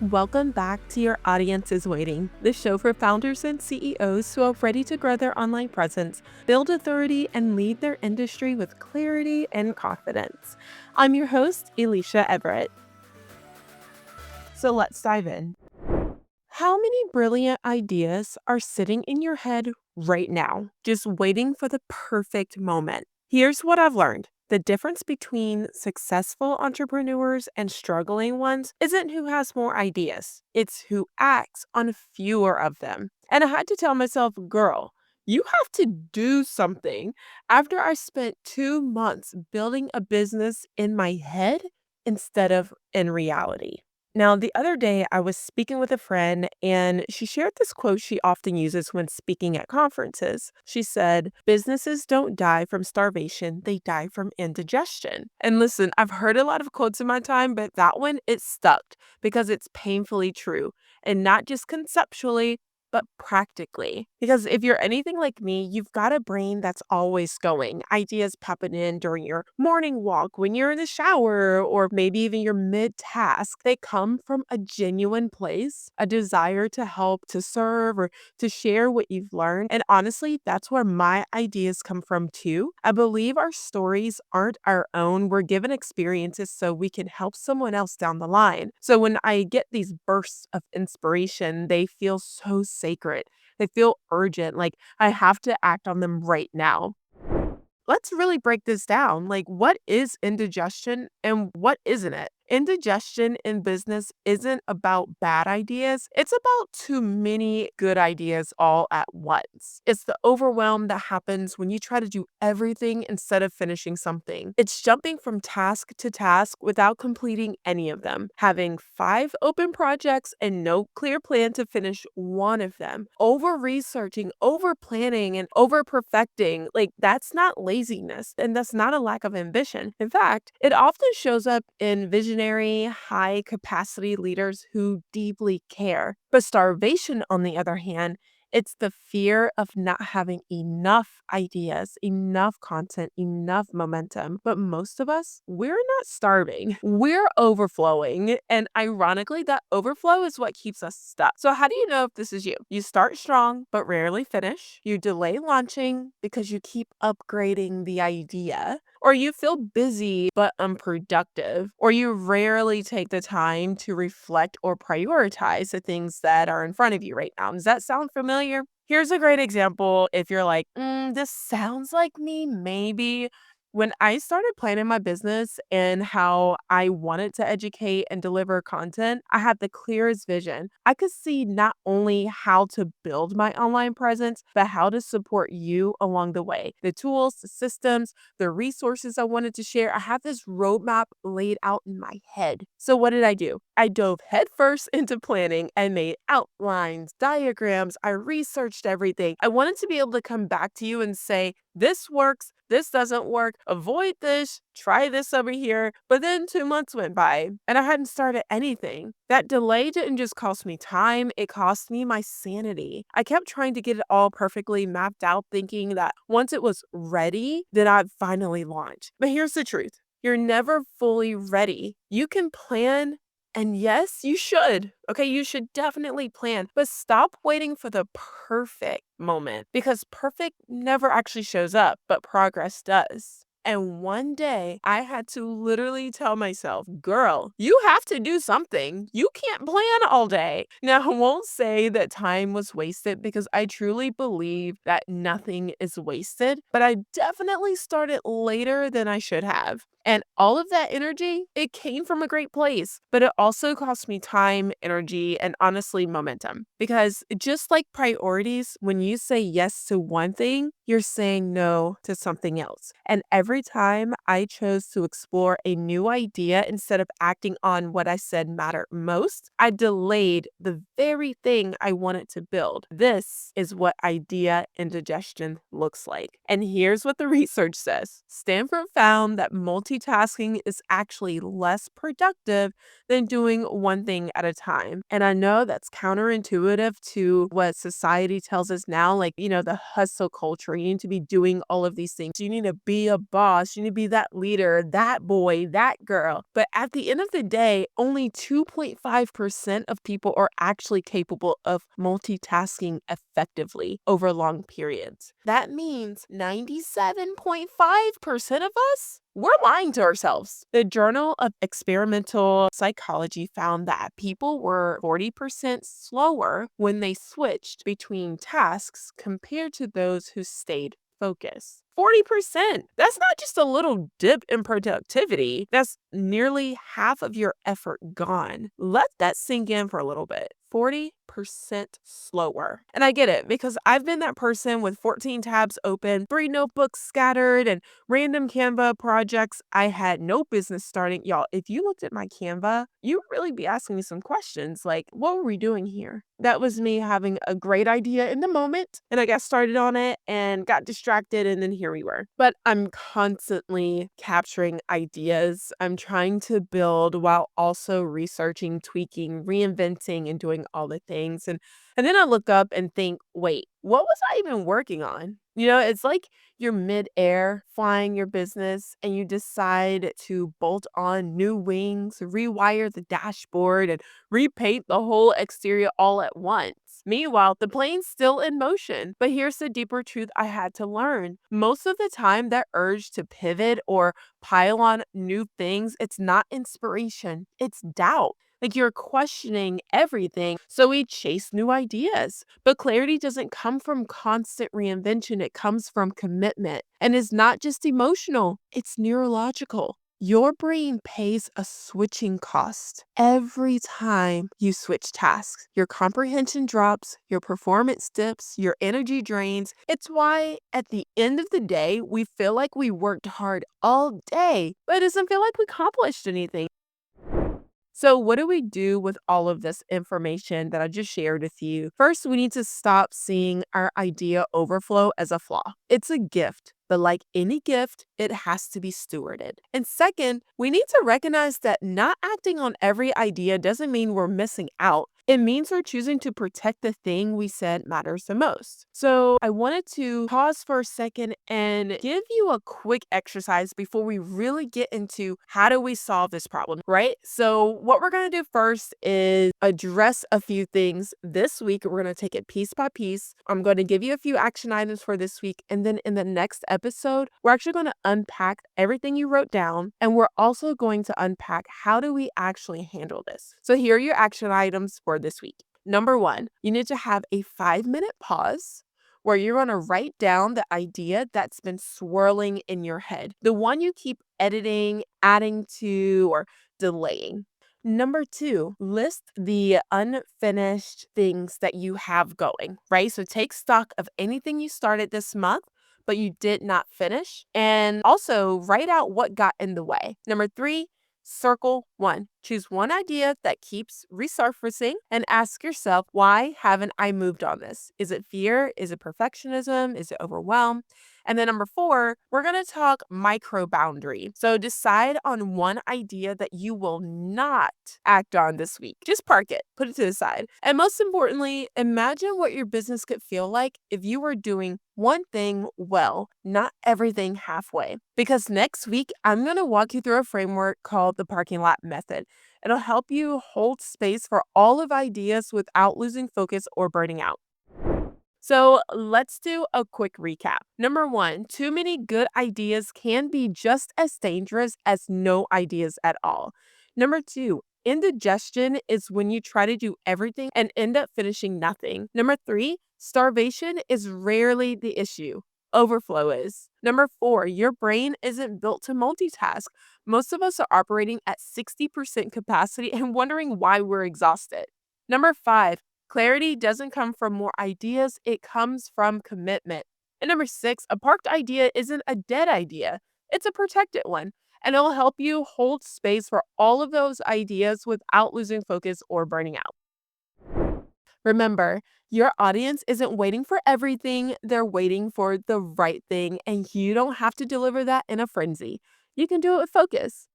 Welcome back to Your Audience is Waiting, the show for founders and CEOs who are ready to grow their online presence, build authority, and lead their industry with clarity and confidence. I'm your host, Eleisha Everett. So let's dive in. How many brilliant ideas are sitting in your head right now, just waiting for the perfect moment? Here's what I've learned. The difference between successful entrepreneurs and struggling ones isn't who has more ideas, it's who acts on fewer of them. And I had to tell myself, girl, you have to do something. After I spent 2 months building a business in my head instead of in reality. Now, the other day, I was speaking with a friend and she shared this quote she often uses when speaking at conferences. She said, "Businesses don't die from starvation, they die from indigestion." And listen, I've heard a lot of quotes in my time, but that one, it stuck because it's painfully true and not just conceptually, but practically. Because if you're anything like me, you've got a brain that's always going. Ideas popping in during your morning walk, when you're in the shower, or maybe even your mid task. They come from a genuine place, a desire to help, to serve, or to share what you've learned. And honestly, that's where my ideas come from too. I believe our stories aren't our own. We're given experiences so we can help someone else down the line. So when I get these bursts of inspiration, they feel so sacred. They feel urgent, like I have to act on them right now. Let's really break this down. Like, what is indigestion and what isn't it? Indigestion in business isn't about bad ideas. It's about too many good ideas all at once. It's the overwhelm that happens when you try to do everything instead of finishing something. It's jumping from task to task without completing any of them, having 5 open projects and no clear plan to finish one of them, over researching, over planning, and over perfecting. Like, that's not laziness and that's not a lack of ambition. In fact, it often shows up in visionary, high capacity leaders who deeply care. But starvation, on the other hand, it's the fear of not having enough ideas, enough content, enough momentum. But most of us, we're not starving. We're overflowing. And ironically, that overflow is what keeps us stuck. So, how do you know if this is you? You start strong, but rarely finish. You delay launching because you keep upgrading the idea. Or you feel busy but unproductive, or you rarely take the time to reflect or prioritize the things that are in front of you right now. Does that sound familiar? Here's a great example if you're like, this sounds like me, maybe. When I started planning my business and how I wanted to educate and deliver content, I had the clearest vision. I could see not only how to build my online presence, but how to support you along the way. The tools, the systems, the resources I wanted to share. I have this roadmap laid out in my head. So what did I do? I dove headfirst into planning and made outlines, diagrams. I researched everything. I wanted to be able to come back to you and say, this works, this doesn't work, avoid this, try this over here. But then 2 months went by and I hadn't started anything. That delay didn't just cost me time, it cost me my sanity. I kept trying to get it all perfectly mapped out, thinking that once it was ready, then I'd finally launch. But here's the truth. You're never fully ready. You can plan, and yes, you should. Okay, you should definitely plan, but stop waiting for the perfect moment because perfect never actually shows up, but progress does. And one day I had to literally tell myself, girl, you have to do something. You can't plan all day. Now, I won't say that time was wasted because I truly believe that nothing is wasted, but I definitely started later than I should have. And all of that energy, it came from a great place, but it also cost me time, energy, and honestly, momentum. Because just like priorities, when you say yes to one thing, you're saying no to something else. And every time I chose to explore a new idea instead of acting on what I said mattered most, I delayed the very thing I wanted to build. This is what idea indigestion looks like. And here's what the research says. Stanford found that multitasking multitasking is actually less productive than doing one thing at a time. And I know that's counterintuitive to what society tells us now, like, the hustle culture. You need to be doing all of these things. You need to be a boss. You need to be that leader, that boy, that girl. But at the end of the day, only 2.5% of people are actually capable of multitasking effectively over long periods. That means 97.5% of us, we're lying to ourselves. The Journal of Experimental Psychology found that people were 40% slower when they switched between tasks compared to those who stayed focused. 40%. That's not just a little dip in productivity. That's nearly half of your effort gone. Let that sink in for a little bit. 40% slower. And I get it because I've been that person with 14 tabs open, 3 notebooks scattered, and random Canva projects I had no business starting. Y'all, if you looked at my Canva, you would really be asking me some questions like, what were we doing here? That was me having a great idea in the moment, and I got started on it and got distracted, and then here we were. But I'm constantly capturing ideas. I'm trying to build while also researching, tweaking, reinventing, and doing all the things. And then I look up and think, wait, what was I even working on? It's like you're midair flying your business and you decide to bolt on new wings, rewire the dashboard, and repaint the whole exterior all at once. Meanwhile, the plane's still in motion. But here's the deeper truth I had to learn. Most of the time, that urge to pivot or pile on new things, it's not inspiration, it's doubt. Like you're questioning everything. So we chase new ideas. But clarity doesn't come from constant reinvention, it comes from commitment. And it's not just emotional, it's neurological. Your brain pays a switching cost every time you switch tasks. Your comprehension drops, your performance dips, your energy drains. It's why at the end of the day, we feel like we worked hard all day, but it doesn't feel like we accomplished anything. So, what do we do with all of this information that I just shared with you? First, we need to stop seeing our idea overflow as a flaw. It's a gift, but like any gift, it has to be stewarded. And second, we need to recognize that not acting on every idea doesn't mean we're missing out. It means we're choosing to protect the thing we said matters the most. So I wanted to pause for a second and give you a quick exercise before we really get into how do we solve this problem, right? So what we're going to do first is address a few things this week. We're going to take it piece by piece. I'm going to give you a few action items for this week. And then in the next episode, we're actually going to unpack everything you wrote down. And we're also going to unpack how do we actually handle this. So here are your action items for this week. Number 1, you need to have a 5-minute pause where you're going to write down the idea that's been swirling in your head, the one you keep editing, adding to, or delaying. Number 2, list the unfinished things that you have going, right? So take stock of anything you started this month, but you did not finish. And also write out what got in the way. Number 3, circle 1. Choose one idea that keeps resurfacing and ask yourself, why haven't I moved on this? Is it fear? Is it perfectionism? Is it overwhelm? And then number 4, we're going to talk micro boundary. So decide on one idea that you will not act on this week. Just park it, put it to the side. And most importantly, imagine what your business could feel like if you were doing one thing well, not everything halfway. Because next week, I'm going to walk you through a framework called the parking lot method. It'll help you hold space for all of ideas without losing focus or burning out. So let's do a quick recap. Number 1, too many good ideas can be just as dangerous as no ideas at all. Number 2, indigestion is when you try to do everything and end up finishing nothing. Number 3, starvation is rarely the issue. Overflow is. Number 4, your brain isn't built to multitask. Most of us are operating at 60% capacity and wondering why we're exhausted. Number 5, clarity doesn't come from more ideas, it comes from commitment. And number 6, a parked idea isn't a dead idea, it's a protected one. And it'll help you hold space for all of those ideas without losing focus or burning out. Remember, your audience isn't waiting for everything, they're waiting for the right thing, and you don't have to deliver that in a frenzy. You can do it with focus.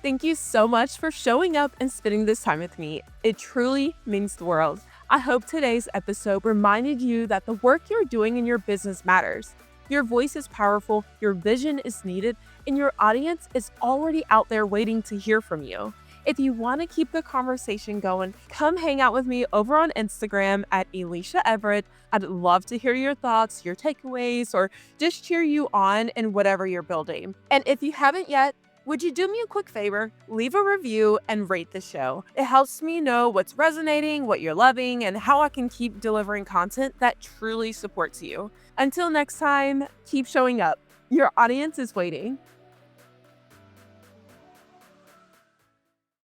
Thank you so much for showing up and spending this time with me. It truly means the world. I hope today's episode reminded you that the work you're doing in your business matters. Your voice is powerful, your vision is needed, and your audience is already out there waiting to hear from you. If you want to keep the conversation going, come hang out with me over on Instagram at Eleisha Everett. I'd love to hear your thoughts, your takeaways, or just cheer you on in whatever you're building. And if you haven't yet, would you do me a quick favor? Leave a review and rate the show. It helps me know what's resonating, what you're loving, and how I can keep delivering content that truly supports you. Until next time, keep showing up. Your audience is waiting.